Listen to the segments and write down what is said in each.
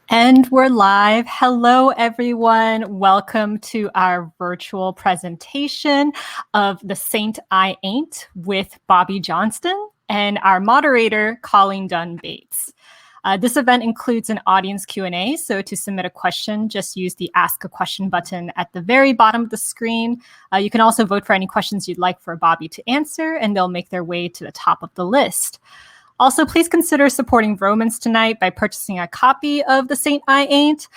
And we're live. Hello, everyone. Welcome to our virtual presentation of The Saint I Ain't with Bobby Johnston and our moderator, Colleen Dunn Bates. This event includes an audience Q&A, so to submit a question, just use the Ask a Question button at the very bottom of the screen. You can also vote for any questions you'd like for Bobby to answer, and they'll make their way to the top of the list. Also, please consider supporting Vroman's tonight by purchasing a copy of The Saint I Ain't.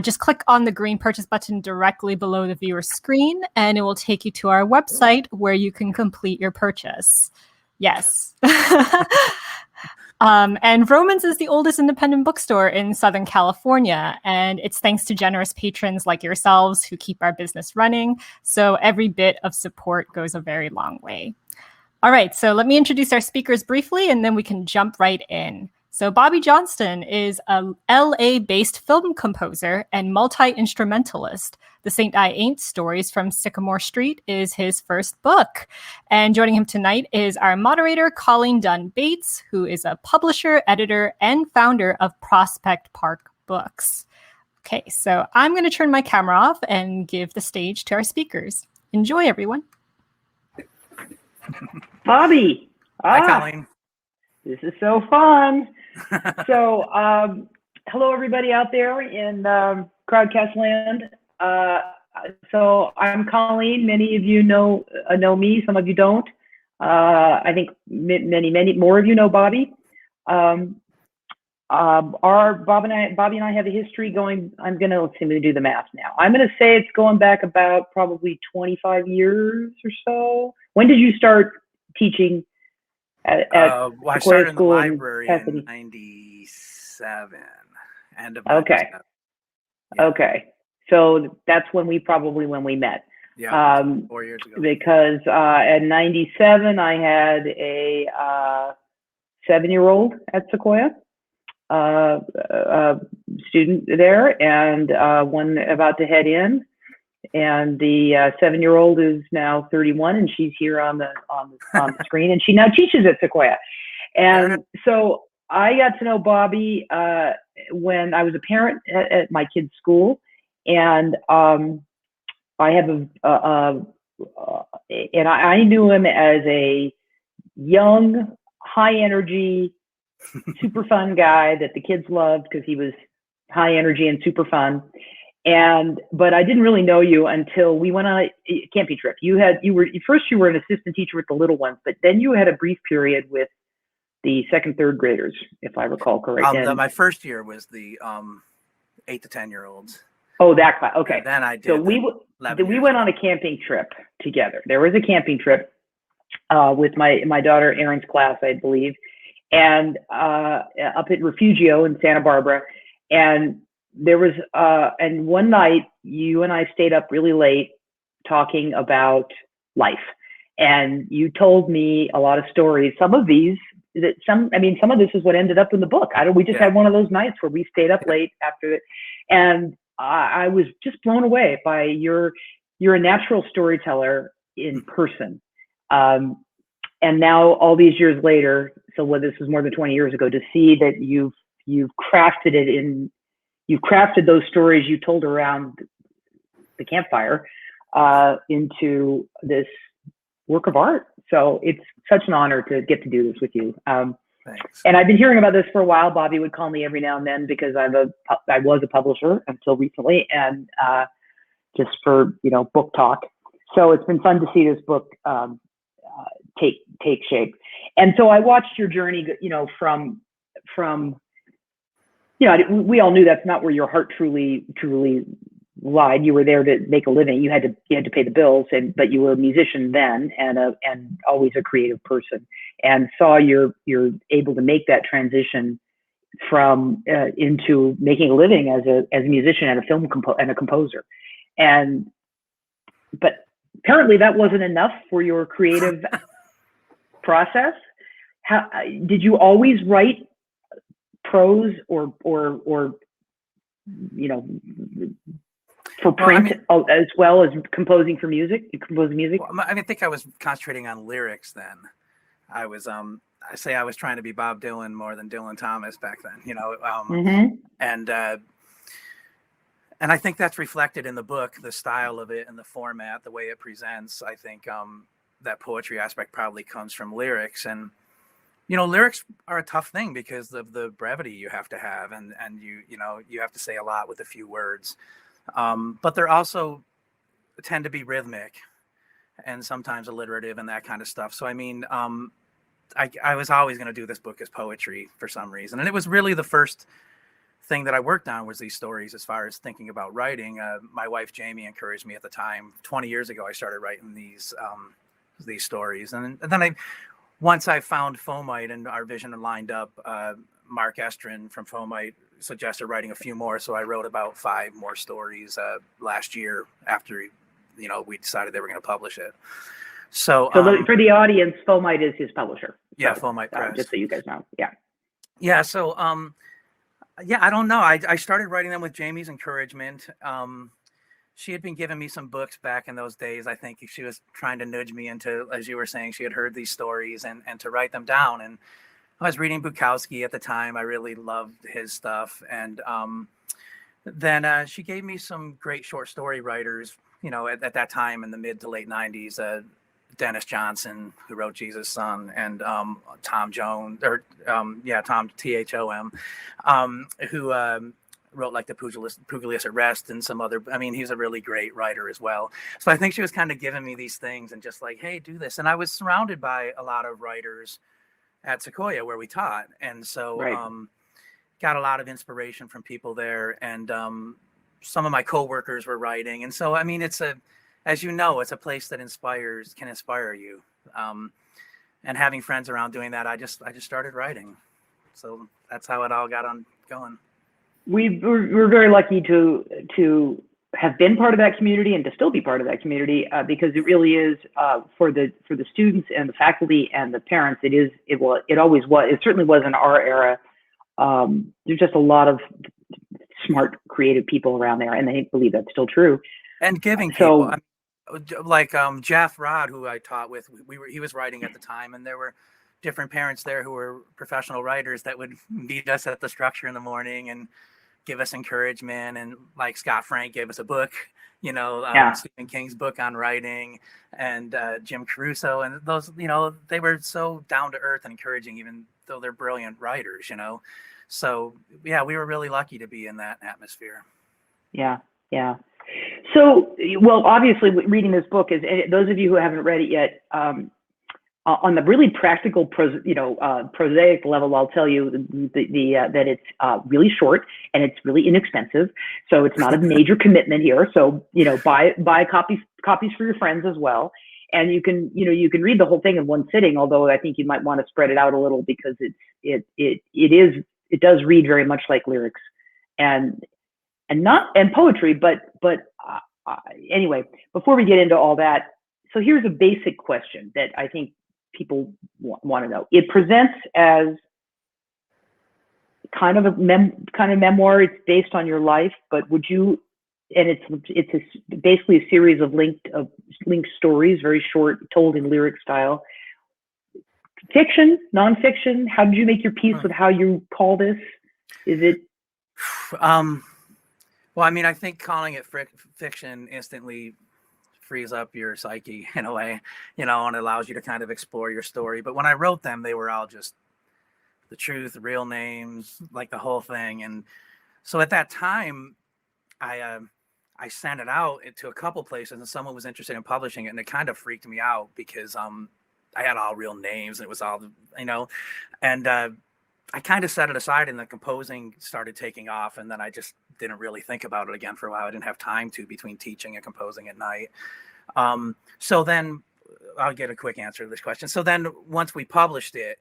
Just click on the green purchase button directly below the viewer screen, and it will take you to our website where you can complete your purchase. Yes. And Vroman's is the oldest independent bookstore in Southern California, and it's thanks to generous patrons like yourselves who keep our business running. So every bit of support goes a very long way. All right, so let me introduce our speakers briefly, and then we can jump right in. So Bobby Johnston is a LA-based film composer and multi-instrumentalist. The Saint I Ain't Stories from Sycamore Street is his first book. And joining him tonight is our moderator, Colleen Dunn Bates, who is a publisher, editor, and founder of Prospect Park Books. Okay, so I'm going to turn my camera off and give the stage to our speakers. Enjoy, everyone. Bobby. Hi, Colleen. This is so fun. So, hello, everybody out there in Crowdcast land. So I'm Colleen. Many of you know me. Some of you don't. I think many more of you know Bobby. Bobby and I have a history going. Let's do the math now. I'm gonna say it's going back about probably 25 years or so. When did you start teaching at well, I started in the school library in 97. End of 97. Yeah. Okay. So that's when we met. Yeah, 4 years ago. Because at 97, I had a 7-year-old at Sequoia, student there, and one about to head in. And the 7-year-old is now 31, and she's here on the screen, and she now teaches at Sequoia. And so I got to know Bobby when I was a parent at my kid's school, and I have and I knew him as a young, high energy, super fun guy that the kids loved because he was high energy and super fun. But I didn't really know you until we went on a camping trip. You were an assistant teacher with the little ones, but then you had a brief period with the 2nd, 3rd graders, if I recall correctly. My first year was the 8 to 10-year-olds. Oh, that class. Okay. And then I did. So we went on a camping trip together. There was a camping trip with my daughter Erin's class, I believe, and up at Refugio in Santa Barbara, and there was, and one night you and I stayed up really late talking about life, and you told me a lot of stories. Some of this is what ended up in the book. We just had one of those nights where we stayed up late after it, and I was just blown away by you're a natural storyteller in person, and now all these years later, so this was more than 20 years ago, to see that you've crafted it You've crafted those stories you told around the campfire into this work of art. So it's such an honor to get to do this with you. Thanks. And I've been hearing about this for a while. Bobby would call me every now and then because I was a publisher until recently, and just for book talk. So it's been fun to see this book take shape. And so I watched your journey, from we all knew that's not where your heart truly lied. You were there to make a living. You had to pay the bills, but you were a musician then, and always a creative person. And saw you're able to make that transition from into making a living as a musician and a film and a composer. But apparently that wasn't enough for your creative process. How did you always write prose or for print, as well as composing for music? You compose music? Well, I think I was concentrating on lyrics then. I was trying to be Bob Dylan more than Dylan Thomas back then, And I think that's reflected in the book, the style of it and the format, the way it presents. I think that poetry aspect probably comes from lyrics. And, lyrics are a tough thing because of the brevity you have to have. And you have to say a lot with a few words. But they're also tend to be rhythmic and sometimes alliterative and that kind of stuff. So, I mean, I was always going to do this book as poetry for some reason. And it was really the first thing that I worked on was these stories as far as thinking about writing. My wife, Jamie, encouraged me at the time. 20 years ago, I started writing these stories. And then once I found Fomite and our vision lined up, Mark Estrin from Fomite suggested writing a few more. So I wrote about 5 more stories last year after, we decided they were going to publish it. So for the audience, Fomite is his publisher. Yeah, so, Fomite Press. Just so you guys know. Yeah. Yeah. So, I don't know. I started writing them with Jamie's encouragement. She had been giving me some books back in those days. I think she was trying to nudge me into, as you were saying, she had heard these stories and to write them down. And I was reading Bukowski at the time. I really loved his stuff. And then she gave me some great short story writers, at that time in the mid to late 90s. Dennis Johnson, who wrote Jesus' Son, and Tom Jones, Tom Thom, who wrote like the Pugilius Arrest and some other. I mean, he's a really great writer as well. So I think she was kind of giving me these things and just like, hey, do this. And I was surrounded by a lot of writers at Sequoia where we taught, and so got a lot of inspiration from people there. And some of my coworkers were writing, and so I mean, as you know, it's a place that can inspire you. And having friends around doing that, I just started writing. So that's how it all got on going. We're very lucky to have been part of that community and to still be part of that community because it really is for the students and the faculty and the parents. It always was. It certainly was in our era. There's just a lot of smart, creative people around there, and I believe that's still true. And giving people. Like Jeff Rod, who I taught with, he was writing at the time, and there were different parents there who were professional writers that would meet us at the structure in the morning and give us encouragement. And like Scott Frank gave us a book, Stephen King's book on writing, and Jim Caruso, and those, they were so down to earth and encouraging, even though they're brilliant writers, So yeah, we were really lucky to be in that atmosphere. Yeah. So, well, obviously, reading this book is, those of you who haven't read it yet, on the really practical, prosaic level, I'll tell you that it's really short and it's really inexpensive. So it's not a major commitment here. So, buy copies for your friends as well. And you can read the whole thing in one sitting, although I think you might want to spread it out a little because it does read very much like lyrics and poetry, but anyway, before we get into all that, so here's a basic question that I think people want to know. It presents as kind of a memoir. It's based on your life, but would you? And it's basically a series of linked stories, very short, told in lyric style. Fiction, nonfiction. How did you make your peace with how you call this? Is it? Well, I mean, I think calling it fiction instantly frees up your psyche in a way, and allows you to kind of explore your story. But when I wrote them, they were all just the truth, real names, like the whole thing. And so at that time, I sent it out to a couple places, and someone was interested in publishing it, and it kind of freaked me out because I had all real names, and it was all, and I kind of set it aside, and the composing started taking off, and then I just didn't really think about it again for a while. I didn't have time to between teaching and composing at night. So then I'll get a quick answer to this question. So then once we published it,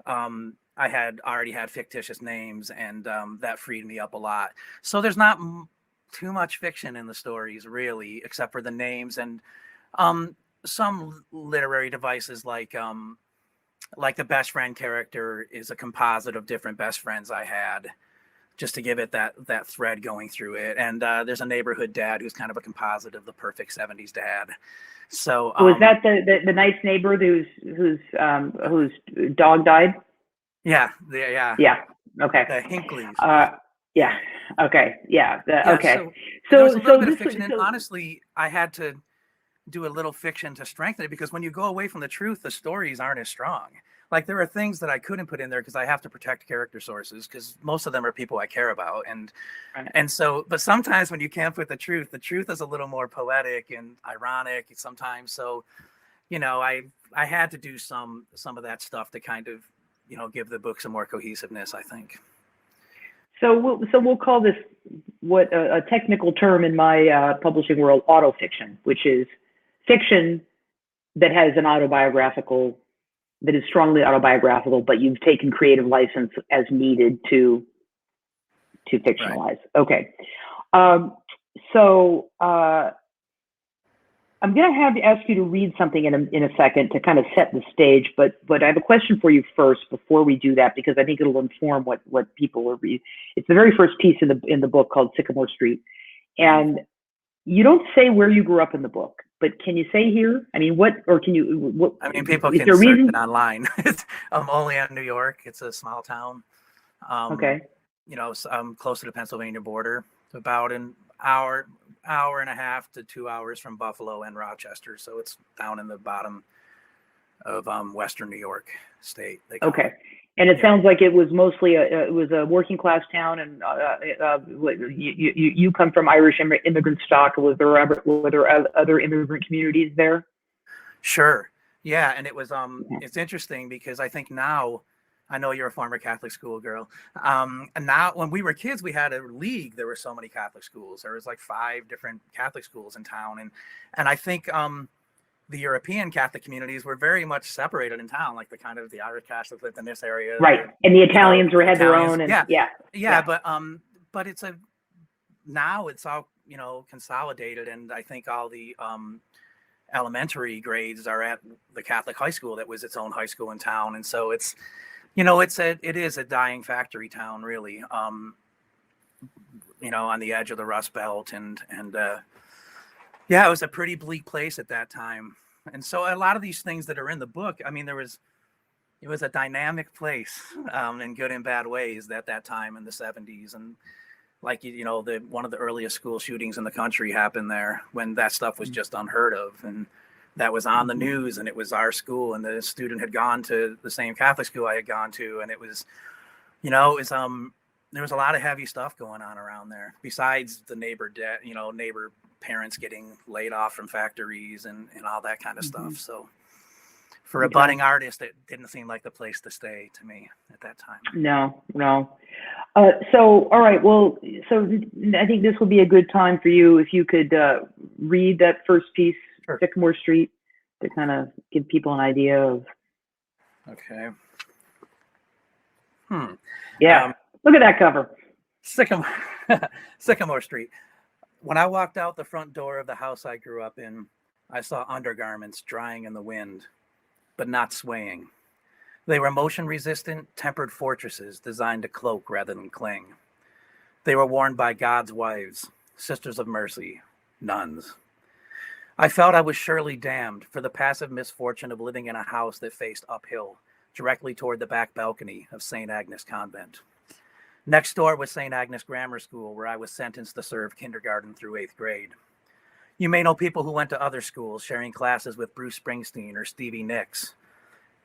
I had already had fictitious names, and that freed me up a lot. So there's not too much fiction in the stories, really, except for the names and some literary devices like the best friend character is a composite of different best friends I had, just to give it that thread going through it. And there's a neighborhood dad who's kind of a composite of the perfect 70s dad. So was that the nice neighbor whose dog died? Yeah. Yeah. Okay. The Hinkley's. Yeah. Okay. Yeah. Okay. So there was a So little bit of this fiction, and so honestly, I had to do a little fiction to strengthen it, because when you go away from the truth, the stories aren't as strong. Like, there are things that I couldn't put in there because I have to protect character sources, because most of them are people I care about, right. and so, but sometimes when you can't put the truth is a little more poetic and ironic sometimes. So, I had to do some of that stuff to kind of, give the book some more cohesiveness, I think. So we'll call this what a technical term in my publishing world, autofiction, which is fiction that has an that is strongly autobiographical, but you've taken creative license as needed to fictionalize. Right. Okay. So I'm going to ask you to read something in a second to kind of set the stage, but I have a question for you first before we do that, because I think it'll inform what people will read. It's the very first piece in the book called Sycamore Street, and you don't say where you grew up in the book, but can you say here? I mean, people can search it online. I'm only in New York. It's a small town. Okay. I'm close to the Pennsylvania border, about an hour and a half to 2 hours from Buffalo and Rochester. So it's down in the bottom of Western New York state. Okay. And it sounds like it was mostly it was a working class town, and you come from Irish immigrant stock. Were there other immigrant communities there? Sure. Yeah, and it was it's interesting because I think now, I know you're a former Catholic school girl. And now, when we were kids, we had a league. There were so many Catholic schools. There was like 5 different Catholic schools in town, and I think the European Catholic communities were very much separated in town, like the Irish Catholics lived in this area, right? And the Italians had their own, and yeah. But now it's all consolidated, and I think all the elementary grades are at the Catholic high school that was its own high school in town, and so it's. It is a dying factory town, really. On the edge of the Rust Belt, and it was a pretty bleak place at that time. And so a lot of these things that are in the book, I mean, it was a dynamic place, in good and bad ways at that time in the 70s, and like one of the earliest school shootings in the country happened there when that stuff was just unheard of, and that was on the news, and it was our school, and the student had gone to the same Catholic school I had gone to, and it was, there was a lot of heavy stuff going on around there, besides the neighbor parents getting laid off from factories and all that kind of stuff. So for a budding artist, it didn't seem like the place to stay to me at that time. No. So, all right. Well, so I think this would be a good time for you if you could read that first piece, sure. Sycamore Street, to kind of give people an idea of. Okay. Yeah. Look at that cover. Sycamore Street. When I walked out the front door of the house I grew up in, I saw undergarments drying in the wind, but not swaying. They were motion-resistant, tempered fortresses designed to cloak rather than cling. They were worn by God's wives, sisters of mercy, nuns. I felt I was surely damned for the passive misfortune of living in a house that faced uphill, directly toward the back balcony of St. Agnes Convent. Next door was St. Agnes Grammar School, where I was sentenced to serve kindergarten through 8th grade. You may know people who went to other schools, sharing classes with Bruce Springsteen or Stevie Nicks,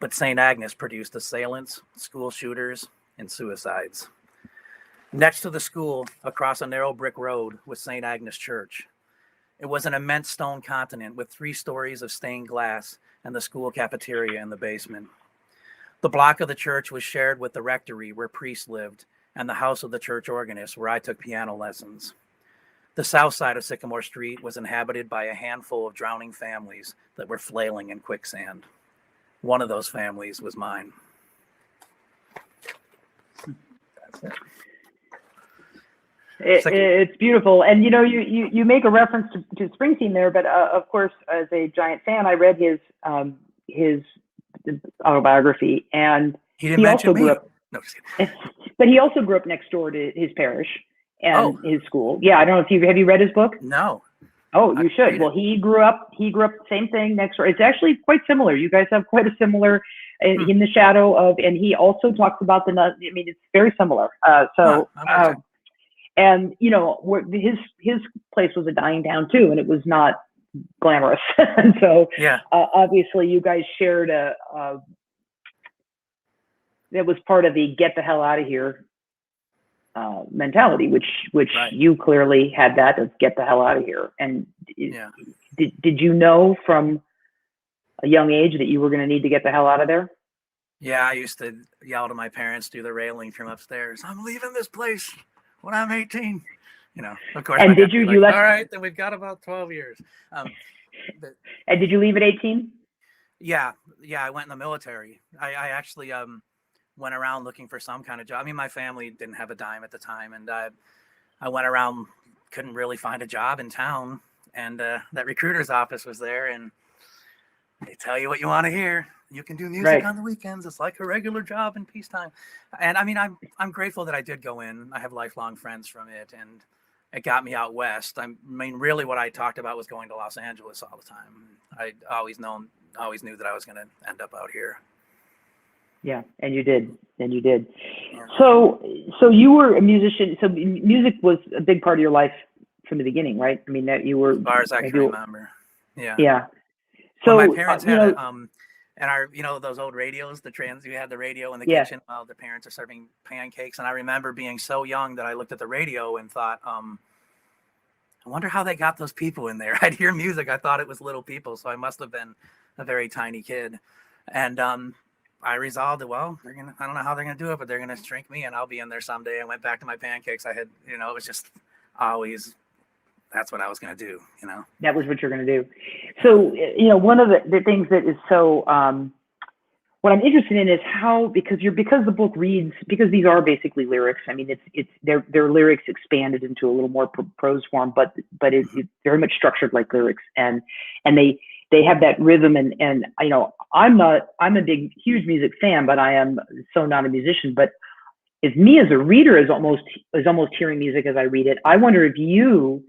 but St. Agnes produced assailants, school shooters, and suicides. Next to the school, across a narrow brick road, was St. Agnes Church. It was an immense stone continent with 3 stories of stained glass and the school cafeteria in the basement. The block of the church was shared with the rectory where priests lived and the house of the church organist where I took piano lessons. The south side of Sycamore Street was inhabited by a handful of drowning families that were flailing in quicksand. One of those families was mine. That's it. It's beautiful. And, you make a reference to Springsteen there, but of course, as a giant fan, I read his autobiography, and he also grew up. No, just kidding. But he also grew up next door to his parish and his school. Yeah, I don't know if have you read his book? No. Oh, you should. Well, he grew up same thing next door. It's actually quite similar. You guys have quite a similar in the shadow of, and he also talks about the, I mean, it's very similar. And his place was a dying town too, and it was not glamorous. And so Yeah. obviously you guys shared that was part of the get the hell out of here mentality, which Right. you clearly had, that of get the hell out of here. And Yeah. did you know from a young age that you were going to need to get the hell out of there? Yeah, I used to yell to my parents through the railing from upstairs, "I'm leaving this place when I'm 18." Of course. And did you left? All right, then we've got about 12 years. But, and did you leave at 18? yeah, I went in the military. I actually went around looking for some kind of job. I mean, my family didn't have a dime at the time, and I went around, couldn't really find a job in town, and that recruiter's office was there, and they tell you what you want to hear. You can do music on the weekends. It's like a regular job in peacetime. And I mean, I'm grateful that I did go in. I have lifelong friends from it, and it got me out west. I mean, really what I talked about was going to Los Angeles all the time. I always knew that I was going to end up out here. Yeah, and you did. So you were a musician. So music was a big part of your life from the beginning, right? I mean, that you were, as far as I can remember. Yeah. Yeah. So my parents had and our, those old radios, we had the radio in the kitchen while the parents are serving pancakes. And I remember being so young that I looked at the radio and thought, I wonder how they got those people in there. I'd hear music. I thought it was little people. So I must have been a very tiny kid. And I resolved that, I don't know how they're going to do it, but they're going to shrink me and I'll be in there someday. I went back to my pancakes. I had, it was just always, that's what I was going to do, That was what you're going to do. So, one of the things that is so, what I'm interested in is how, because the book reads, because these are basically lyrics. I mean, they're lyrics expanded into a little more prose form, but it's very much structured like lyrics, and they have that rhythm, and I'm a big, huge music fan, but I am so not a musician. But as me as a reader is almost hearing music as I read it. I wonder if you,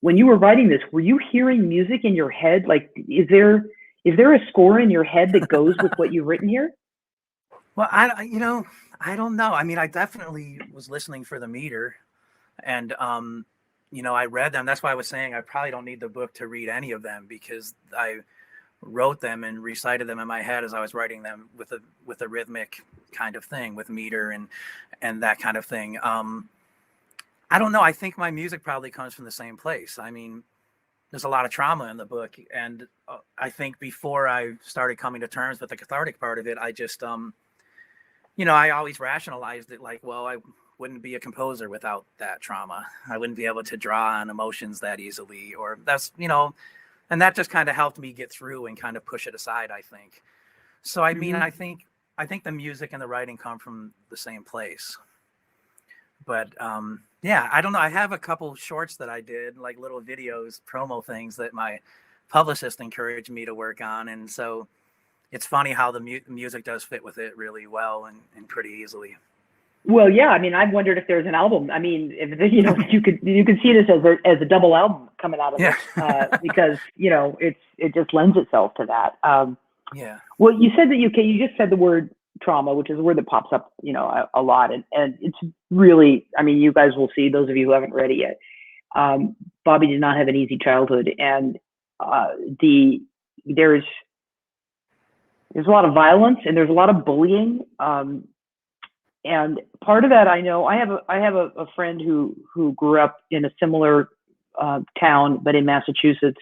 when you were writing this, were you hearing music in your head? Like, is there a score in your head that goes with what you've written here? Well, I don't know. I mean, I definitely was listening for the meter, and I read them. That's why I was saying I probably don't need the book to read any of them, because I wrote them and recited them in my head as I was writing them with a rhythmic kind of thing, with meter and that kind of thing. I don't know. I think my music probably comes from the same place. I mean, there's a lot of trauma in the book, and I think before I started coming to terms with the cathartic part of it, I just, I always rationalized it like, well, I wouldn't be a composer without that trauma. I wouldn't be able to draw on emotions that easily, or that's, and that just kind of helped me get through and kind of push it aside, I think. So, I mean, I think the music and the writing come from the same place. But yeah, I don't know. I have a couple shorts that I did, like little videos, promo things that my publicist encouraged me to work on. And so it's funny how the music does fit with it really well and pretty easily. Well, yeah. I mean, I've wondered if there's an album. I mean, if you could see this as a double album coming out of this, because it just lends itself to that. Yeah. Well, you said that you just said the word trauma, which is a word that pops up, a lot, and it's really, I mean, you guys will see, those of you who haven't read it yet. Bobby did not have an easy childhood, and there's a lot of violence and there's a lot of bullying. And part of that, I know, I have a friend who grew up in a similar town, but in Massachusetts.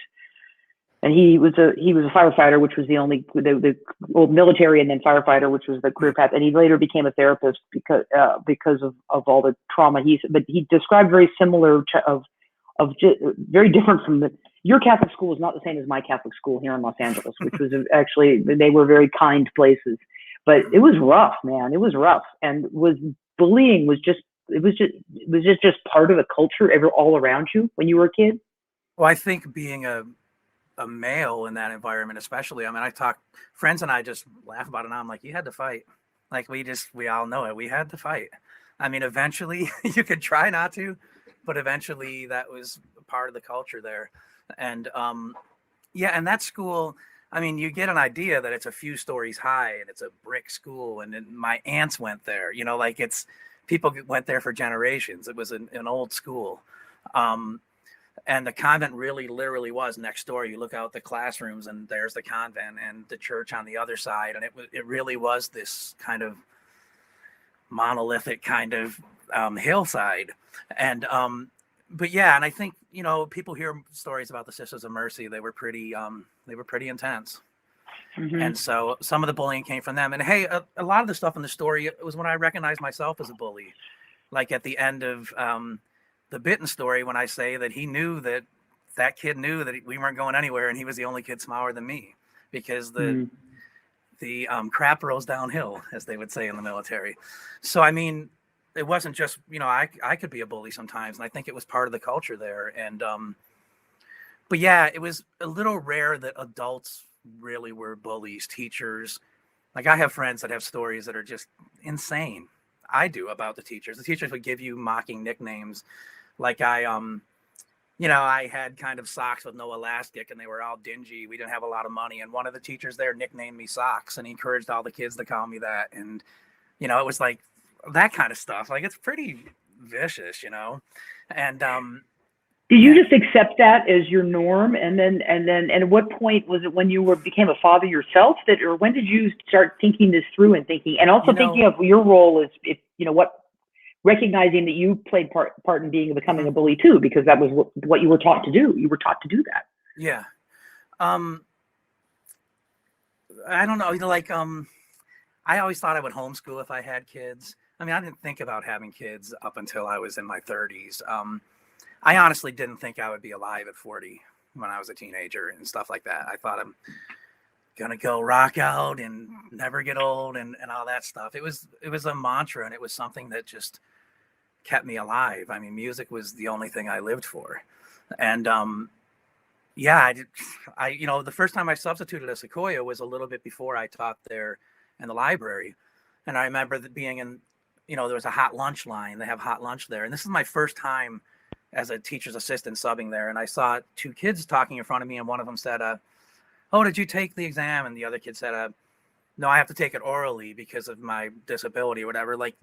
And he was a firefighter, which was the old military, and then firefighter, which was the career path. And he later became a therapist because of all the trauma. But he described very similar very different from your Catholic school is not the same as my Catholic school here in Los Angeles, which was actually, they were very kind places, but it was rough, man. It was rough, and bullying was just part of the culture all around you when you were a kid. Well, I think being a male in that environment, especially, I mean, friends and I just laugh about it now. I'm like, you had to fight. Like, we all know it. We had to fight. I mean, eventually you could try not to, but eventually that was part of the culture there. And and that school, I mean, you get an idea that it's a few stories high and it's a brick school. And then my aunts went there, like people went there for generations. It was an old school. And the convent really literally was next door. You look out the classrooms and there's the convent and the church on the other side. And it really was this kind of monolithic kind of hillside. And but yeah, and I think, you know, people hear stories about the Sisters of Mercy. They were pretty intense. Mm-hmm. And so some of the bullying came from them. And hey, a lot of the stuff in the story, it was when I recognized myself as a bully. Like at the end of the Bitten story, when I say that he knew that kid knew that we weren't going anywhere, and he was the only kid smaller than me, because the crap rolls downhill, as they would say in the military. So I mean, it wasn't just, you know, I could be a bully sometimes, and I think it was part of the culture there. And but yeah, it was a little rare that adults really were bullies, teachers. Like I have friends that have stories that are just insane. I do, about the teachers. The teachers would give you mocking nicknames. Like you know, I had kind of socks with no elastic and they were all dingy. We didn't have a lot of money. And one of the teachers there nicknamed me Socks, and he encouraged all the kids to call me that. And, you know, it was like that kind of stuff. Like, it's pretty vicious, you know? And, did you just accept that as your norm? And at what point was it when you became a father yourself, that, or when did you start thinking this through and thinking, and also thinking of your role as, if, you know, what, recognizing that you played part in becoming a bully too, because that was what you were taught to do. You were taught to do that. Yeah. I don't know. Like, I always thought I would homeschool if I had kids. I mean, I didn't think about having kids up until I was in my 30s. I honestly didn't think I would be alive at 40 when I was a teenager and stuff like that. I thought I'm gonna go rock out and never get old and all that stuff. It was a mantra, and it was something that just kept me alive. I mean, music was the only thing I lived for. And yeah, I you know, the first time I substituted at Sequoia was a little bit before I taught there in the library. And I remember that being in, you know, there was a hot lunch line. They have hot lunch there. And this is my first time as a teacher's assistant subbing there. And I saw two kids talking in front of me, and one of them said, oh, did you take the exam? And the other kid said, no, I have to take it orally because of my disability or whatever. Like,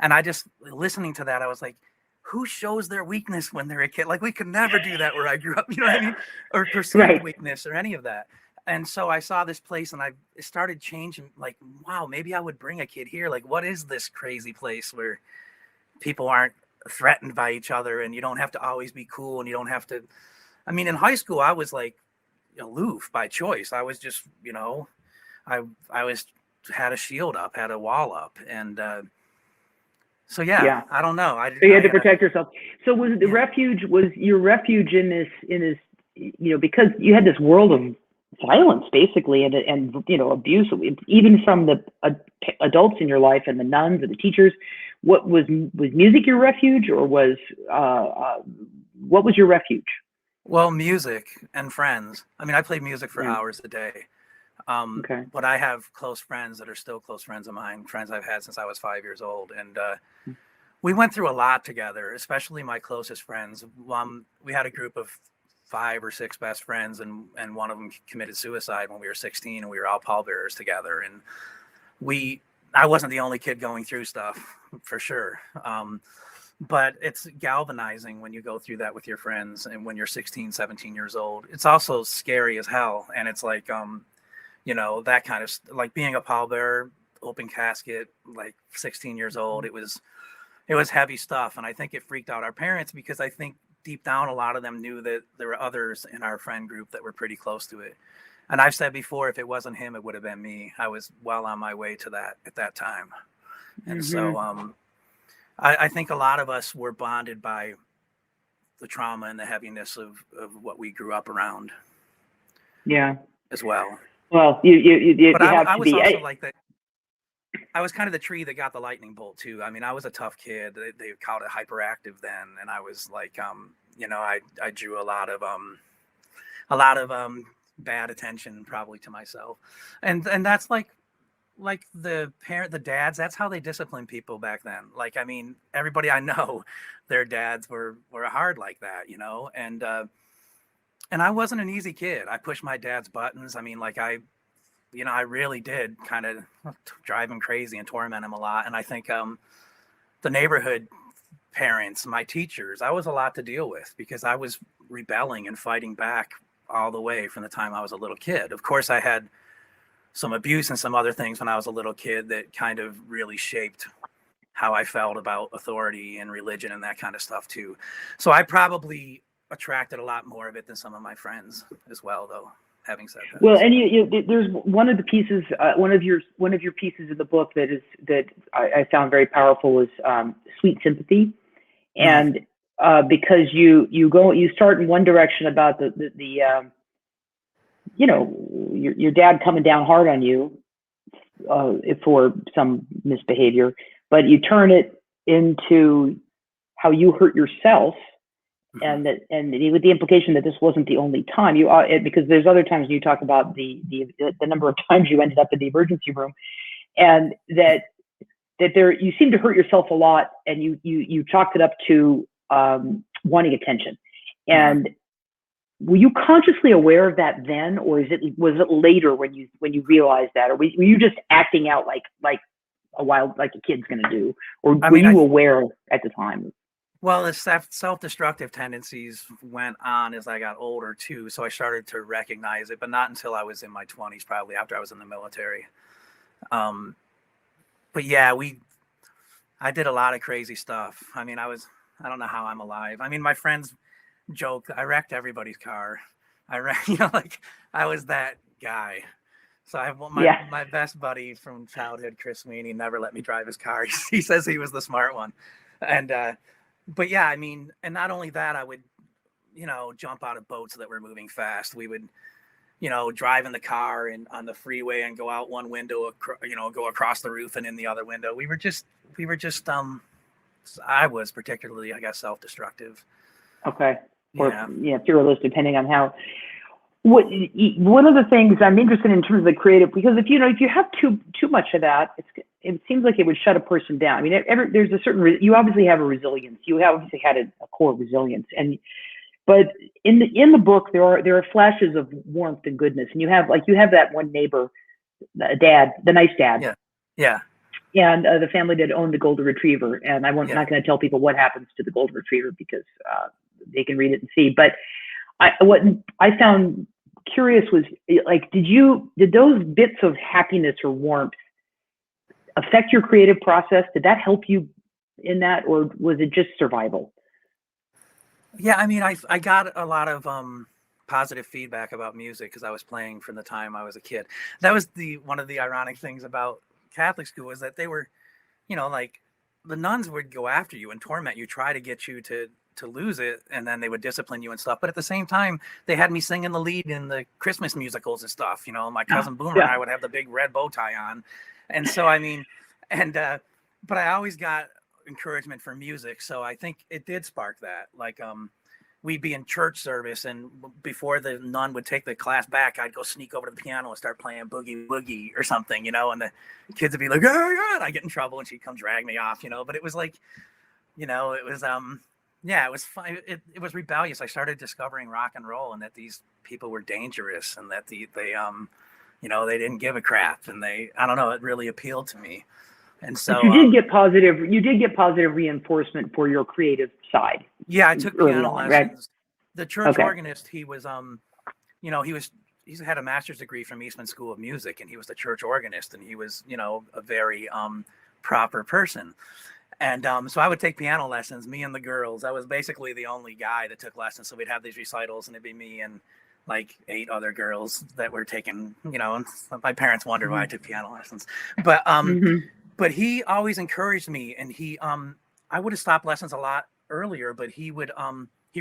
and I just, listening to that, I was like, who shows their weakness when they're a kid? Like, we could never do that where I grew up, you know what I mean? Or perceived weakness or any of that. And so I saw this place, and it started changing, like, wow, maybe I would bring a kid here. Like, what is this crazy place where people aren't threatened by each other, and you don't have to always be cool, and you don't have to, I mean, in high school, I was like aloof by choice. I was just, you know, I had a shield up, had a wall up. And so, yeah, I don't know. So you had to protect yourself. So was the refuge, was your refuge in this, you know, because you had this world of violence basically, and you know, abuse, even from the adults in your life and the nuns and the teachers. What was music your refuge, or was what was your refuge? Well, music and friends. I mean, I play music for hours a day. But I have close friends that are still close friends of mine, friends I've had since I was 5 years old. And we went through a lot together, especially my closest friends. We had a group of 5 or 6 best friends, and one of them committed suicide when we were 16, and we were all pallbearers together. And I wasn't the only kid going through stuff, for sure. But it's galvanizing when you go through that with your friends, and when you're 16, 17 years old. It's also scary as hell. And it's like, you know, that kind of, like being a pallbearer, open casket, like 16 years old, it was heavy stuff. And I think it freaked out our parents, because I think deep down, a lot of them knew that there were others in our friend group that were pretty close to it. And I've said before, if it wasn't him, it would have been me. I was well on my way to that at that time. And so I think a lot of us were bonded by the trauma and the heaviness of what we grew up around. Yeah. As well. Well, you but have I to was be. Also like that. I was kind of the tree that got the lightning bolt too. I mean, I was a tough kid. They called it hyperactive then, and I was like, you know, I drew a lot of bad attention probably to myself, and that's like the dads. That's how they discipline people back then. Like, I mean, everybody I know, their dads were hard like that, you know, and I wasn't an easy kid. I pushed my dad's buttons. I mean, like I really did kind of drive him crazy and torment him a lot. And I think the neighborhood parents, my teachers, I was a lot to deal with because I was rebelling and fighting back all the way from the time I was a little kid. Of course, I had some abuse and some other things when I was a little kid that kind of really shaped how I felt about authority and religion and that kind of stuff too. So I probably attracted a lot more of it than some of my friends as well, though. Having said that, well, and there's one of the pieces, one of your pieces of the book that I found very powerful was sweet sympathy, and because you start in one direction about the you know, your dad coming down hard on you for some misbehavior, but you turn it into how you hurt yourself, and with the implication that this wasn't the only time because there's other times you talk about the number of times you ended up in the emergency room, and that there you seem to hurt yourself a lot, and you chalked it up to wanting attention. And were you consciously aware of that then, or was it later when you realized that, or were you just acting out like a kid's going to do, or were you aware at the time? Well, the self-destructive tendencies went on as I got older too, so I started to recognize it, but not until I was in my 20s, probably after I was in the military. But yeah, I did a lot of crazy stuff. I mean, I don't know how I'm alive. I mean, my friends joke, I wrecked everybody's car. I was that guy. So my best buddy from childhood, Chris Sweeney, never let me drive his car. He says he was the smart one. And, but yeah, I mean, and not only that, I would, jump out of boats that were moving fast. We would, drive in the car and on the freeway and go out one window, go across the roof and in the other window. We were just, I was particularly, I guess, self-destructive. Okay. Or fearless, depending on how. One of the things I'm interested in terms of the creative, because if you have too much of that, it seems like it would shut a person down. I mean, there's a certain you obviously have a resilience. You obviously had a core resilience, but in the book there are flashes of warmth and goodness, and you have that one neighbor, the nice dad. Yeah. And the family that owned the golden retriever, and I'm not going to tell people what happens to the golden retriever because they can read it and see. But what I found curious was, like, did those bits of happiness or warmth affect your creative process? Did that help you in that, or was it just survival? Yeah, I mean, I got a lot of positive feedback about music because I was playing from the time I was a kid. That was one of the ironic things about Catholic school, was that they were, like, the nuns would go after you and torment you, try to get you to lose it, and then they would discipline you and stuff. But at the same time, they had me singing the lead in the Christmas musicals and stuff. My cousin Boomer and I would have the big red bow tie on, and so I mean, but I always got encouragement for music, so I think it did spark that. Like, we'd be in church service, and before the nun would take the class back, I'd go sneak over to the piano and start playing Boogie Woogie or something, and the kids would be like, "Oh God," I get in trouble, and she'd come drag me off, But it was like, it was it was fun. It was rebellious. I started discovering rock and roll, and that these people were dangerous, and that they didn't give a crap, and I don't know, it really appealed to me. And so but you did get positive reinforcement for your creative side. Yeah, I took piano lessons. Right? The church organist, he was he's had a master's degree from Eastman School of Music, and he was the church organist, and he was, a very proper person. And so I would take piano lessons, me and the girls. I was basically the only guy that took lessons. So we'd have these recitals, and it'd be me and like 8 other girls that were taking, and my parents wondered why I took piano lessons. But but he always encouraged me, and I would have stopped lessons a lot earlier, but he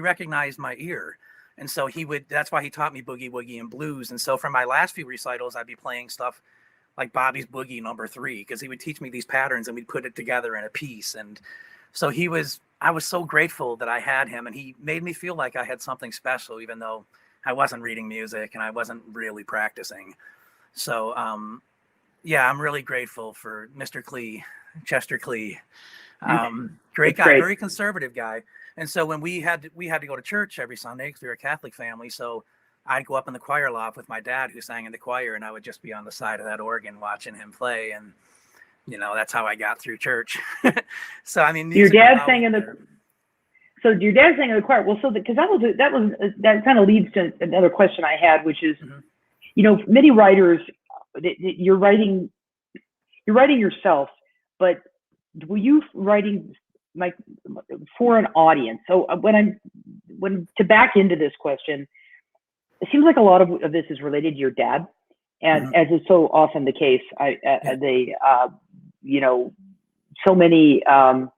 recognized my ear. And so that's why he taught me boogie woogie and blues. And so for my last few recitals, I'd be playing stuff like Bobby's Boogie No. 3, because he would teach me these patterns and we'd put it together in a piece. And so I was so grateful that I had him, and he made me feel like I had something special, even though I wasn't reading music and I wasn't really practicing. So, I'm really grateful for Mr. Klee, Chester Klee. Great guy, very conservative guy. And so when we had to go to church every Sunday because we were a Catholic family, so I'd go up in the choir loft with my dad, who sang in the choir, and I would just be on the side of that organ watching him play. And that's how I got through church. So, I mean, your dad sang in the, so your dad sang in the choir. Well, so because that kind of leads to another question I had, which is, many writers, you're writing yourself, but were you writing like for an audience? So when to back into this question, it seems like a lot of this is related to your dad, and as is so often the case, so many, and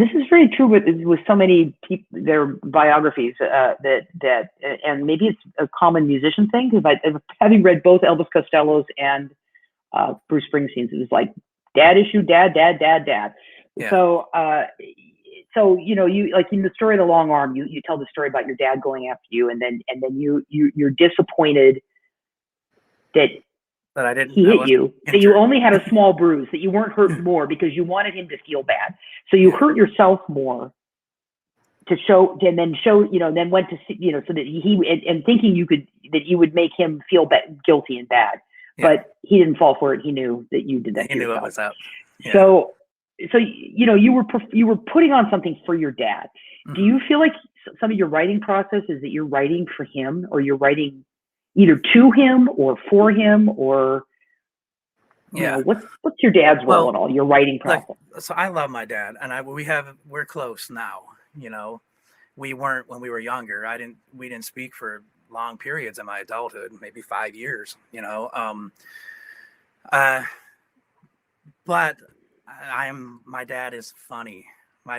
this is very true with so many people, their biographies, that and maybe it's a common musician thing, because having read both Elvis Costello's and Bruce Springsteen's, it was like dad issue, dad. Yeah. So you, like in the story of The Long Arm, you tell the story about your dad going after you, and then you're disappointed that he hit you, that you only had a small bruise, that you weren't hurt more because you wanted him to feel bad. So you hurt yourself more to show, and then then went to see, so that he, and thinking that you would make him feel guilty and bad, but he didn't fall for it. He knew that you did that. He knew it was up. Yeah. So you were putting on something for your dad. Do you feel like some of your writing process is that you're writing for him, or you're writing either to him or for him, or what's your dad's role in all your writing process? So I love my dad, and we're close now. We weren't when we were younger. We didn't speak for long periods in my adulthood, maybe 5 years. But my dad is funny. My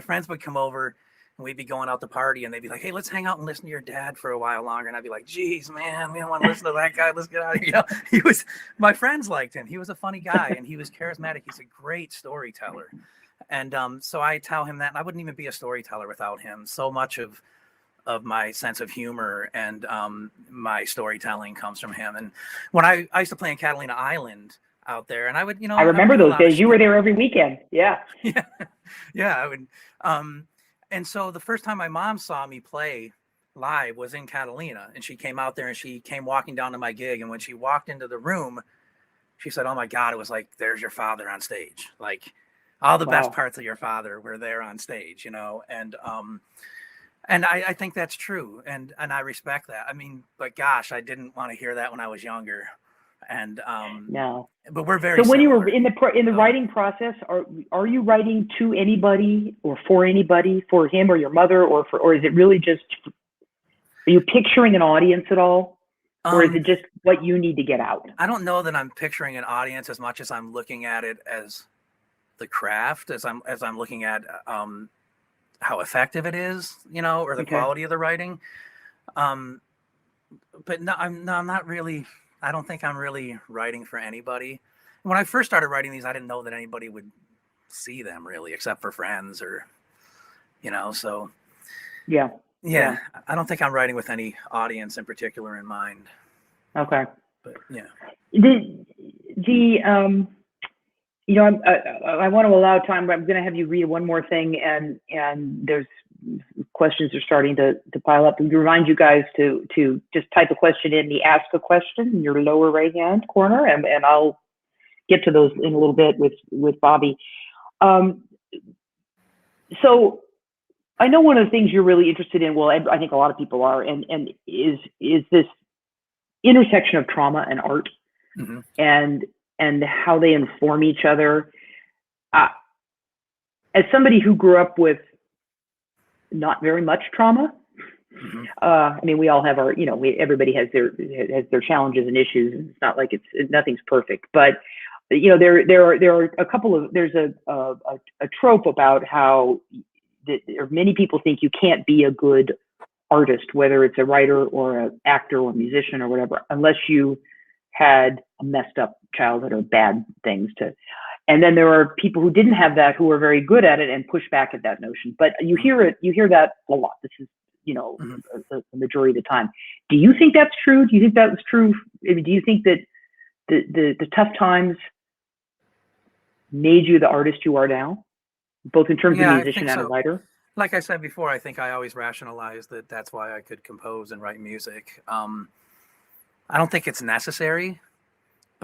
friends would come over and we'd be going out to party, and they'd be like, "Hey, let's hang out and listen to your dad for a while longer." And I'd be like, "Geez, man, we don't want to listen to that guy. Let's get out of here." My friends liked him. He was a funny guy, and he was charismatic. He's a great storyteller. And so I tell him that, and I wouldn't even be a storyteller without him. So much of my sense of humor and my storytelling comes from him. And when I used to play in Catalina Island out there, and I would, I remember those days. You were there every weekend. Yeah. Yeah, I would. And so the first time my mom saw me play live was in Catalina, and she came out there, and she came walking down to my gig. And when she walked into the room, she said, "Oh my God," it was like, "There's your father on stage. Like all the best parts of your father were there on stage," and I think that's true. And I respect that. I mean, but gosh, I didn't want to hear that when I was younger. And no, but we're very so when similar. you were in the writing process, are you writing to anybody or for anybody, for him or your mother, or is it really just, are you picturing an audience at all, or is it just what you need to get out? I don't know that I'm picturing an audience as much as I'm looking at it as the craft, as I'm looking at how effective it is, or the quality of the writing. But no, I'm not really. I don't think I'm really writing for anybody. When I first started writing these, I didn't know that anybody would see them really, except for friends or, so. Yeah. I don't think I'm writing with any audience in particular in mind. Okay. But yeah. I want to allow time, but I'm going to have you read one more thing, and there's questions are starting to pile up. We remind you guys to just type a question in the Ask a Question in your lower right hand corner, and I'll get to those in a little bit with Bobby. So I know one of the things you're really interested in, well, I think a lot of people are, and is this intersection of trauma and art, and how they inform each other. As somebody who grew up with not very much trauma, I mean, we all have our, everybody has their challenges and issues. It's not like nothing's perfect, but there are a couple of, there's a trope about how many people think you can't be a good artist, whether it's a writer or an actor or musician or whatever, unless you had a messed up childhood or bad things and then there are people who didn't have that, who are very good at it and push back at that notion. But you hear that a lot. This is, the majority of the time. Do you think that's true? Do you think that was true? I mean, do you think that the tough times made you the artist you are now, both in terms of musician and a writer? Like I said before, I think I always rationalized that that's why I could compose and write music. I don't think it's necessary,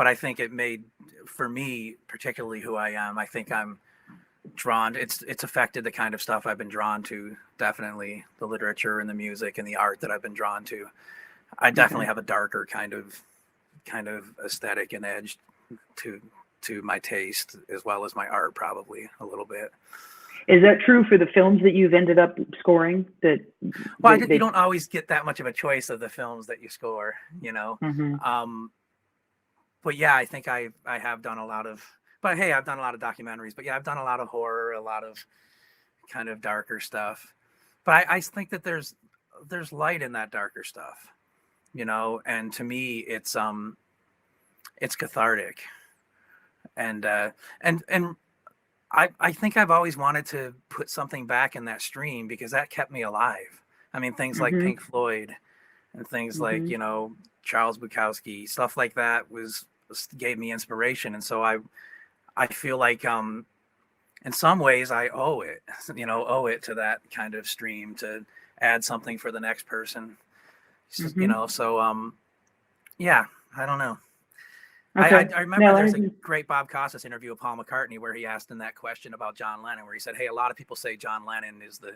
but I think it made, for me, particularly who I am, I think I'm drawn, it's affected the kind of stuff I've been drawn to. Definitely the literature and the music and the art that I've been drawn to. I definitely have a darker kind of aesthetic and edge to my taste, as well as my art, probably a little bit. Is that true for the films that you've ended up scoring? You don't always get that much of a choice of the films that you score, you know. But yeah, I think I have done a lot of. But hey, I've done a lot of documentaries. But yeah, I've done a lot of horror, a lot of kind of darker stuff. But I think that there's light in that darker stuff, you know. And to me, it's cathartic. And I think I've always wanted to put something back in that stream, because that kept me alive. I mean, things like Pink Floyd and things like, you know, Charles Bukowski, stuff like that gave me inspiration. And so I feel like in some ways I owe it to that kind of stream, to add something for the next person, you know. So yeah, I don't know. Okay. I remember there's a great Bob Costas interview of Paul McCartney where he asked him that question about John Lennon, where he said, hey, a lot of people say John Lennon is the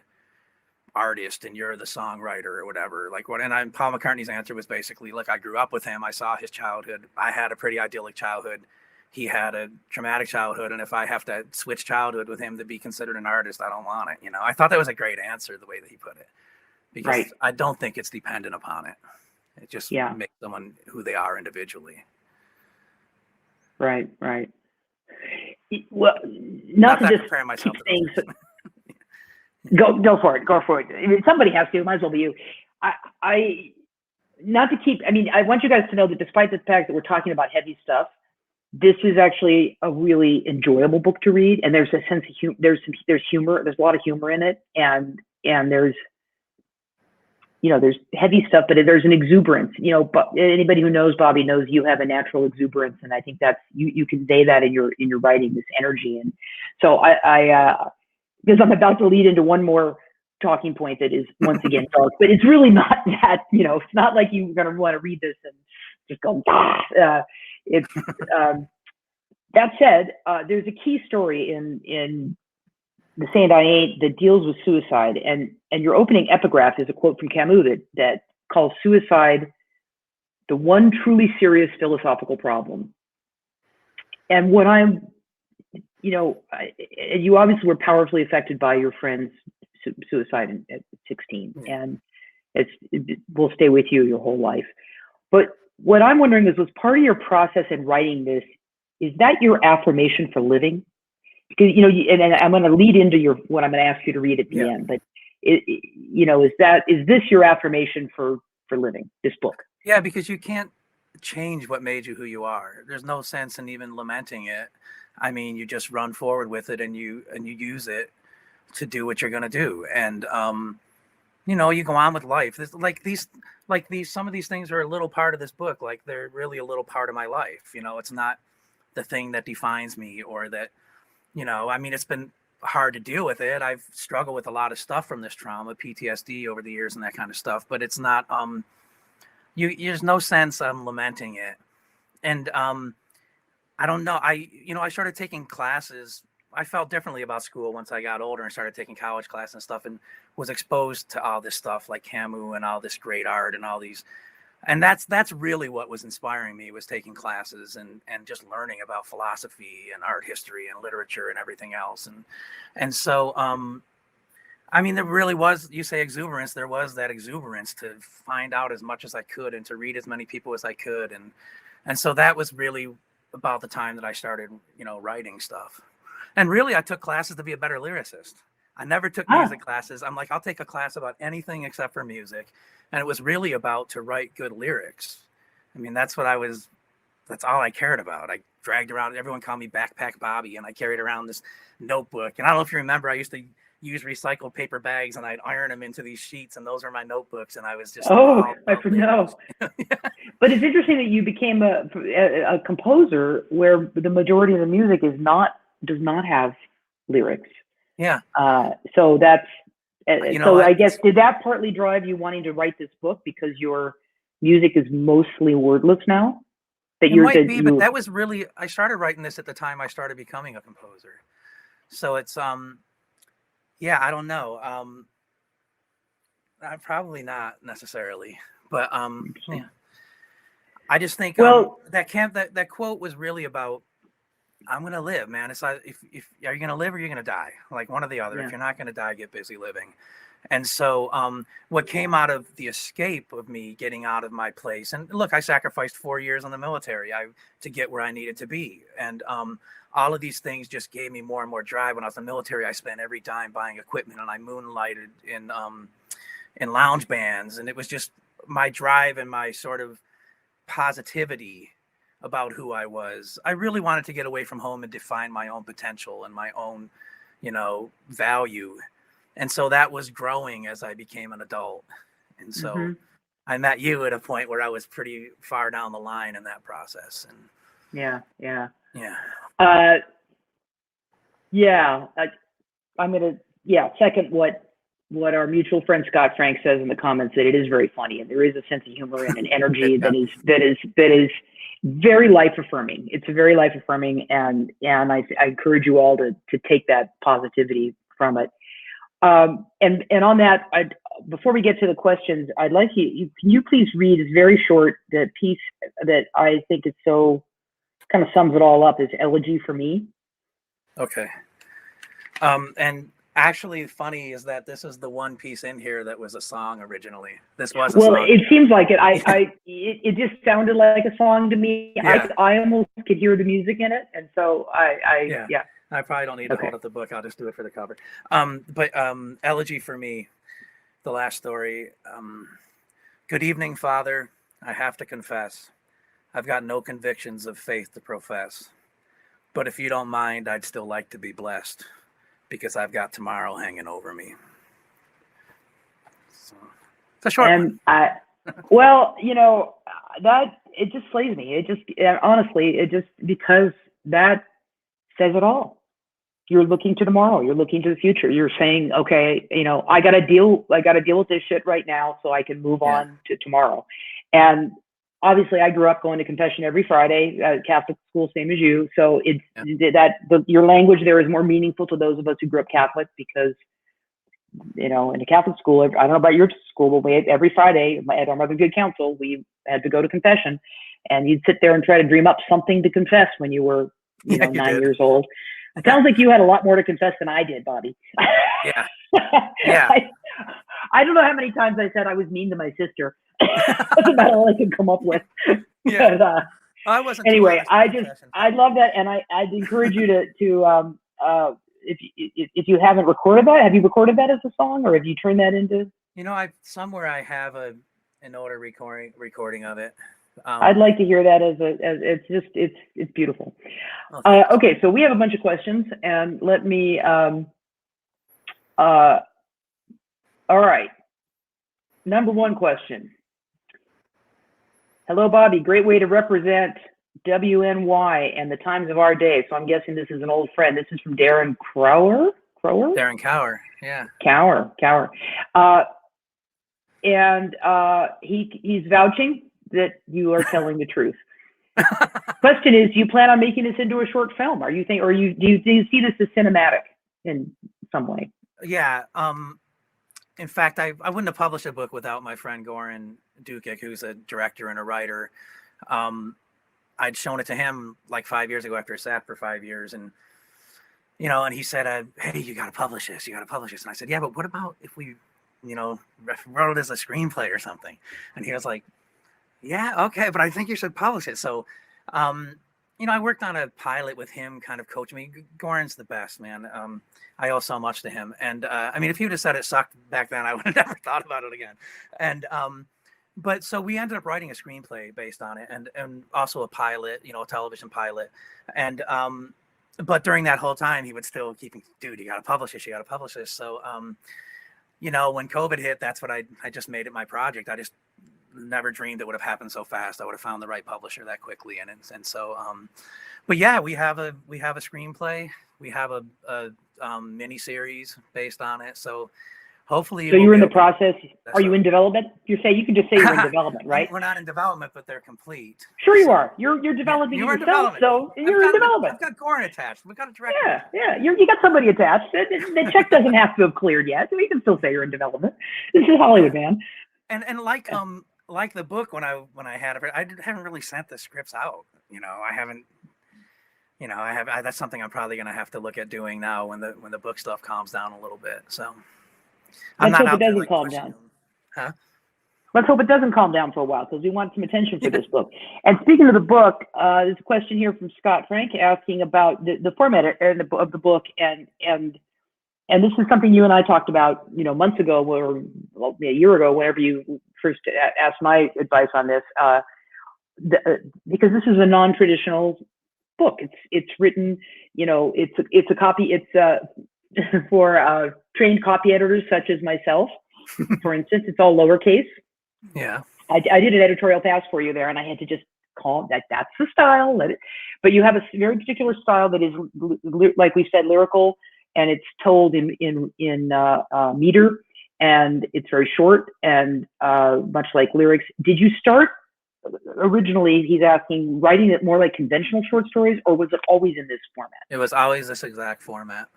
artist and you're the songwriter or whatever. Like what? And Paul McCartney's answer was basically, look, I grew up with him. I saw his childhood. I had a pretty idyllic childhood. He had a traumatic childhood. And if I have to switch childhood with him to be considered an artist, I don't want it. You know, I thought that was a great answer, the way that he put it, because I don't think it's dependent upon it. It just makes someone who they are individually. Right. Well, not to just compare myself keep things. Go for it. I mean, somebody has to. Might as well be you. I want you guys to know that despite the fact that we're talking about heavy stuff, this is actually a really enjoyable book to read, and there's a sense of humor. There's humor. There's a lot of humor in it, and there's, you know, there's heavy stuff, but there's an exuberance, you know. But anybody who knows Bobby knows you have a natural exuberance, and I think that's you convey that in your writing, this energy. And so I because I'm about to lead into one more talking point that is once again dark, but it's really not that, you know, it's not like you're gonna want to read this and just go. It's that said, there's a key story in The Saint I Ain't that deals with suicide, and your opening epigraph is a quote from Camus that calls suicide the one truly serious philosophical problem. And what I'm, you know, you obviously were powerfully affected by your friend's suicide at 16, and it will stay with you your whole life. But what I'm wondering was part of your process in writing this, is that your affirmation for living? Because, you know, and I'm going to lead into what I'm going to ask you to read at the end. But you know, is this your affirmation for living? This book? Yeah, because you can't change what made you who you are. There's no sense in even lamenting it. I mean, you just run forward with it, and you use it to do what you're going to do. And you know, you go on with life. Some of these things are a little part of this book. Like, they're really a little part of my life. You know, it's not the thing that defines me, or that. You know, I mean, it's been hard to deal with it. I've struggled with a lot of stuff from this trauma, PTSD over the years and that kind of stuff, but it's not, there's no sense lamenting it. And I don't know. I started taking classes. I felt differently about school once I got older and started taking college classes and stuff, and was exposed to all this stuff like Camus and all this great art and all these. And that's really what was inspiring me, was taking classes and just learning about philosophy and art history and literature and everything else. And so, I mean, there really was, you say exuberance, there was that exuberance to find out as much as I could and to read as many people as I could. And so that was really about the time that I started, you know, writing stuff. And really, I took classes to be a better lyricist. I never took music classes. I'm like, I'll take a class about anything except for music. And it was really about to write good lyrics. I mean, that's all I cared about. I dragged around, everyone called me Backpack Bobby, and I carried around this notebook. And I don't know if you remember, I used to use recycled paper bags, and I'd iron them into these sheets, and those are my notebooks. And I was just, I know. But it's interesting that you became a composer where the majority of the music does not have lyrics. Yeah. So that's, so I guess, did that partly drive you wanting to write this book, because your music is mostly wordless now? That it might be, but that was really, I started writing this at the time I started becoming a composer. So it's, yeah, I don't know. Probably not necessarily, but yeah. I just think that quote was really about, I'm gonna live, man. It's like, if are you gonna live or you're gonna die? Like one or the other. If you're not gonna die, get busy living. And so what came out of the escape of me getting out of my place, and look, I sacrificed 4 years in the military to get where I needed to be. And all of these things just gave me more and more drive. When I was in the military, I spent every dime buying equipment, and I moonlighted in lounge bands. And it was just my drive and my sort of positivity about who I was. I really wanted to get away from home and define my own potential and my own, value. And so that was growing as I became an adult. And so I met you at a point where I was pretty far down the line in that process. And I'm going to, second what our mutual friend Scott Frank says in the comments, that it is very funny and there is a sense of humor and an energy that is very life affirming. It's very life affirming, and I encourage you all to take that positivity from it. And on that, before we get to the questions, I'd like can you please read, it's very short, the piece that I think is so kind of sums it all up, is Elegy for Me. Okay. And actually funny is that this is the one piece in here that was a song originally. This was a song. It seems like it. It just sounded like a song to me. Yeah. I almost could hear the music in it, and so I probably don't need to hold up the book. I'll just do it for the cover. But Elegy for Me, the last story. Good evening, Father. I have to confess, I've got no convictions of faith to profess. But if you don't mind, I'd still like to be blessed, because I've got tomorrow hanging over me. So it's a short one. That it just slays me. It just, honestly, because that says it all. You're looking to tomorrow. You're looking to the future. You're saying, okay, I got to deal with this shit right now so I can move on to tomorrow. And obviously I grew up going to confession every Friday at Catholic school, same as you. So your language there is more meaningful to those of us who grew up Catholic, because, in a Catholic school, I don't know about your school, but every Friday at our Mother Good Council, we had to go to confession, and you'd sit there and try to dream up something to confess when you were, 9 years old. It sounds like you had a lot more to confess than I did, Bobby. Yeah. I don't know how many times I said I was mean to my sister. That's about all I could come up with. Yeah. But, I wasn't. Anyway, I love that, and I'd encourage you to if you haven't recorded that, have you recorded that as a song, or have you turned that into? Somewhere I have an older recording of it. I'd like to hear that as it's beautiful. Okay, so we have a bunch of questions, and let me. All right. Number one question. Hello, Bobby. Great way to represent WNY and the times of our day. So I'm guessing this is an old friend. This is from Darren Crower. Darren Cower. Yeah. Cower. And he's vouching that you are telling the truth. Question is, do you plan on making this into a short film? Do you see this as cinematic in some way? Yeah. In fact, I wouldn't have published a book without my friend Goran Dukic, who's a director and a writer. I'd shown it to him like 5 years ago after I sat for 5 years, and and he said, "Hey, you got to publish this. You got to publish this." And I said, "Yeah, but what about if we, wrote it as a screenplay or something?" And he was like, "Yeah, okay, but I think you should publish it." So, I worked on a pilot with him, kind of coaching me. Goran's the best, man. I owe so much to him. And if he would have said it sucked back then, I would have never thought about it again. And but so we ended up writing a screenplay based on it, and also a pilot, a television pilot. And but during that whole time, he would still keep, dude, you got to publish this. You got to publish this. So when COVID hit, that's what I just made it my project. I just never dreamed it would have happened so fast. I would have found the right publisher that quickly, and so but yeah, we have a screenplay. We have a mini series based on it. So hopefully So we'll you're be in the able to- process. that's Are you a- in development? You can just say you're in development, right? We're not in development, but they're complete. Sure you So, are. You're developing you're in yourself, development. so you're in development. I've got Goran attached. We've got a director. Yeah. You got somebody attached. The check doesn't have to have cleared yet, so you can still say you're in development. This is Hollywood, man. And like the book when I had it, haven't really sent the scripts out. I haven't. That's something I'm probably going to have to look at doing now when the book stuff calms down a little bit. So I'm Let's not hope out it there, doesn't like, calm pushing down. them. Huh? Let's hope it doesn't calm down for a while because we want some attention for this book. And speaking of the book, there's a question here from Scott Frank asking about the format of the book, and this is something you and I talked about, months ago, or a year ago, whenever you first asked my advice on this, because this is a non-traditional book. It's written, it's a copy. It's for trained copy editors such as myself. For instance, it's all lowercase. Yeah. I did an editorial pass for you there, and I had to just call that's the style. But you have a very particular style that is, like we said, lyrical, and it's told in meter, and it's very short, and much like lyrics. Did you start originally? He's asking, writing it more like conventional short stories, or was it always in this format? It was always this exact format.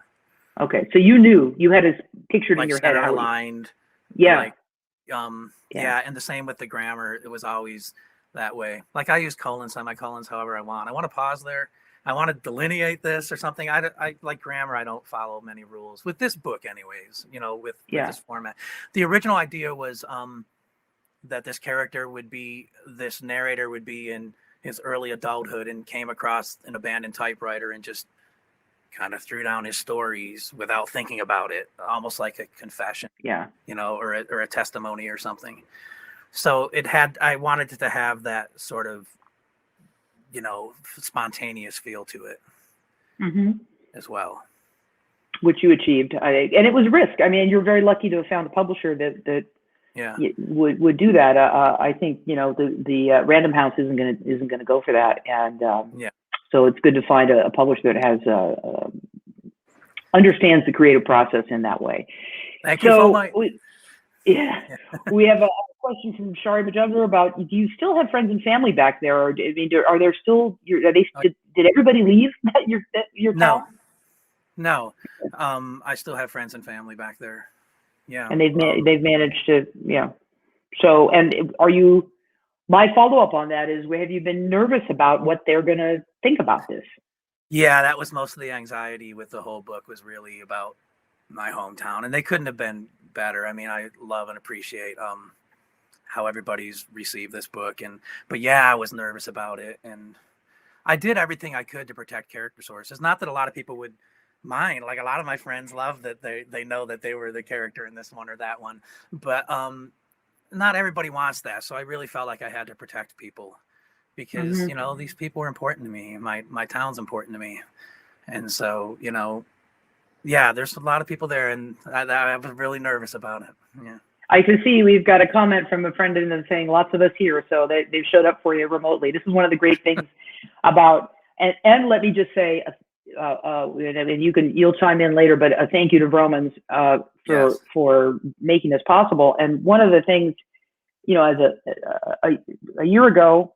Okay, so you knew, you had it pictured in your head. Center aligned. Yeah. And the same with the grammar. It was always that way. Like I use colons, semicolons, however I want. I want to pause there. I want to delineate this or something. I like grammar. I don't follow many rules with this book, anyways. With this format. The original idea was that this narrator would be in his early adulthood and came across an abandoned typewriter and just kind of threw down his stories without thinking about it, almost like a confession, or a testimony or something. So I wanted it to have that sort of, spontaneous feel to it as well. Which you achieved. And it was risk. I mean, you're very lucky to have found a publisher that would do that. I think, the Random House isn't going to go for that. And so it's good to find a publisher that has understands the creative process in that way. Thank you so much. We have a question from Shari Majumdar about, do you still have friends and family back there? Or are there still? Did everybody leave your town? No. I still have friends and family back there. Yeah. And they've managed to So, and are you? My follow-up on that is, have you been nervous about what they're going to think about this? Yeah, that was most of the anxiety with the whole book, was really about my hometown, and they couldn't have been better. I mean, I love and appreciate how everybody's received this book, but I was nervous about it, and I did everything I could to protect character sources. Not that a lot of people would mind. Like, a lot of my friends love that they know that they were the character in this one or that one, but not everybody wants that. So I really felt like I had to protect people because, these people are important to me. My town's important to me. And so, there's a lot of people there, and I was really nervous about it. Yeah. I can see we've got a comment from a friend in them saying lots of us here. So they've showed up for you remotely. This is one of the great things about, and let me just say, and you'll chime in later, but a thank you to Vroman's for making this possible. And one of the things, as a year ago,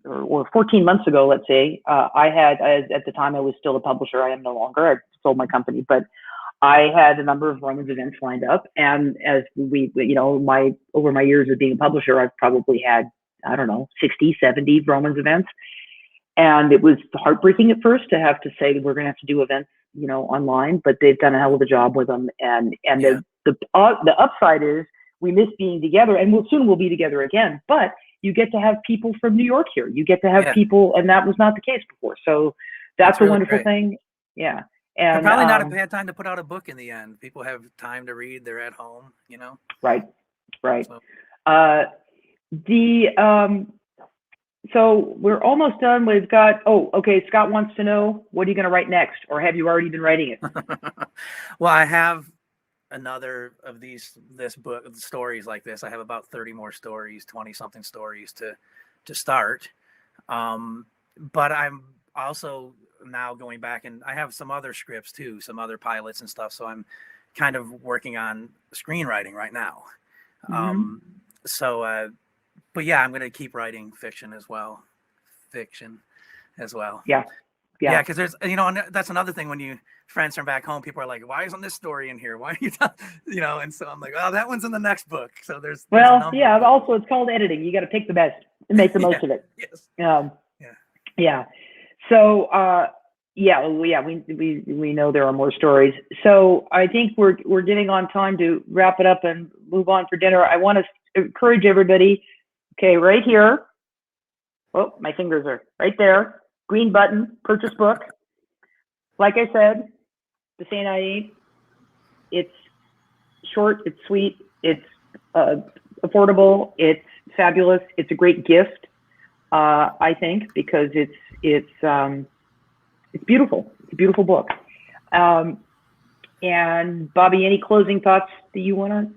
or 14 months ago, let's say, I had, at the time I was still a publisher. I am no longer. I sold my company, but I had a number of Vroman's events lined up. And as over my years of being a publisher, I've probably had, 60, 70 Vroman's events. And it was heartbreaking at first to have to say we're going to have to do events, online, but they've done a hell of a job with them. And the upside is we miss being together, and we'll be together again. But you get to have people from New York here. You get to have people, and that was not the case before. So that's a really wonderful thing. Yeah. And probably not a bad time to put out a book in the end. People have time to read. They're at home, Right. So. So we're almost done. We've got, Scott wants to know, what are you going to write next? Or have you already been writing it? Well, I have another of this book, stories like this. I have about 30 more stories, 20 something stories to start. But I'm also now going back, and I have some other scripts too, some other pilots and stuff. So I'm kind of working on screenwriting right now. Mhm. But yeah, I'm going to keep writing fiction as well. Yeah. Yeah, because there's, and that's another thing when you friends from back home, people are like, why isn't this story in here? Why are you, and so I'm like, oh, that one's in the next book. So there's a Well, number yeah. of Also, it's called editing. You got to pick the best and make the most of it. Yes. Yeah. So, we know there are more stories. So I think we're getting on time to wrap it up and move on for dinner. I want to encourage everybody. Okay, right here. Oh, my fingers are right there. Green button, purchase book. Like I said, The Saint I Ain't. It's short, it's sweet, it's affordable, it's fabulous. It's a great gift, I think, because it's beautiful. It's a beautiful book. And Bobby, any closing thoughts that you want to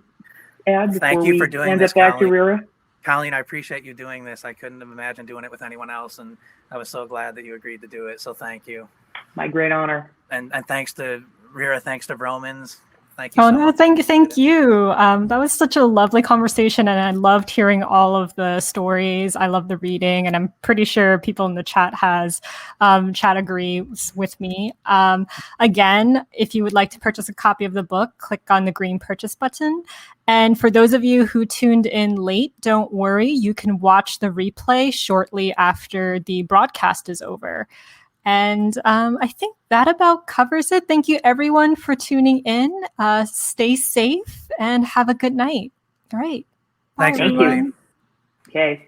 add before Thank you for doing hand this, it back to Colleen. Rira? Colleen, I appreciate you doing this. I couldn't have imagined doing it with anyone else, and I was so glad that you agreed to do it. So thank you. My great honor. And thanks to Rira, thanks to Vromans. Thank you Oh, so no, much. thank you. That was such a lovely conversation, and I loved hearing all of the stories. I love the reading, and I'm pretty sure people in the chat agrees with me. Again, if you would like to purchase a copy of the book, click on the green purchase button. And for those of you who tuned in late, don't worry, you can watch the replay shortly after the broadcast is over. And I think that about covers it. Thank you, everyone, for tuning in. Stay safe and have a good night. All right. Thanks, Thank everybody. you. Okay.